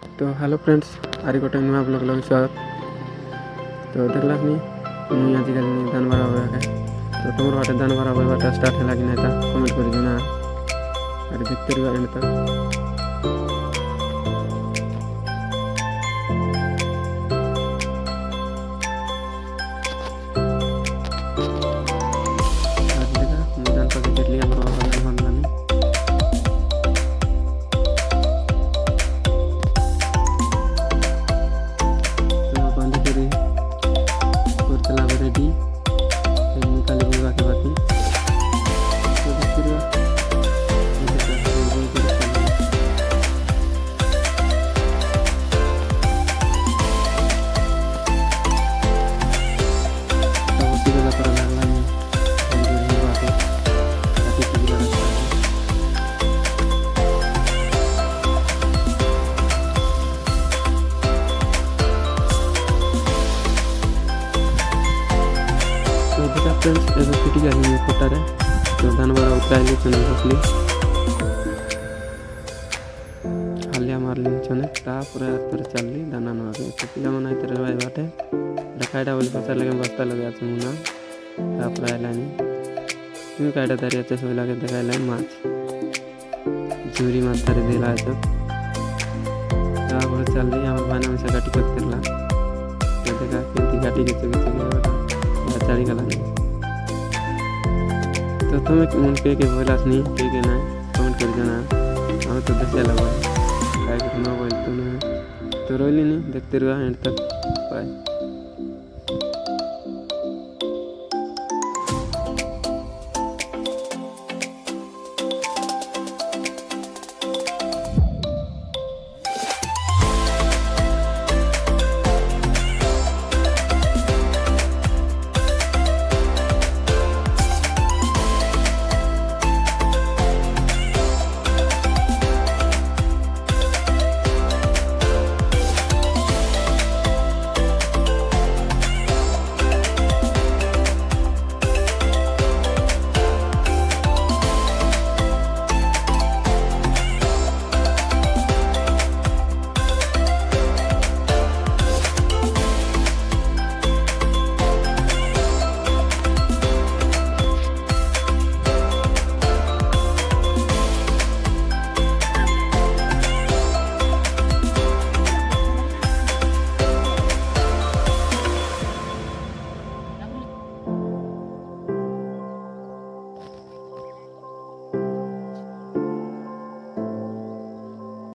तो hello friends आरी गोटे नुआ ब्लॉग लगे स्वागत। तो देखला मुझे आजिकल दान बार है तो तुम बाटे दान बार स्टार्ट है कि नहीं कमेंट कर देना और देखते रहो एंड तक। फ्रेंड्स एवं फिटी जाए फोटारे तो धान बार उतराइली चने बसली हालिया मारली चने तापर आतर चलली दाना नवागे तो पिला मन आइतर भाई बाटे रखाइडा बोली पसार लगे बस्ता लगे आछे मुना तापर आइलानी तुम काइडा दारी आछे सो लागे देखाइला माछ झुरी माछ धरे देला आछे तापर चलली हमर भाना में से गाटी कट करला तो देखा केंती गाटी के चगे चारी गला तो तुम्हें मन के बोलास नहीं के ना कमेंट कर देना हमें तो देखा लगा काय करना बोल तो रोली नहीं देखते रहो एंड तक बाय।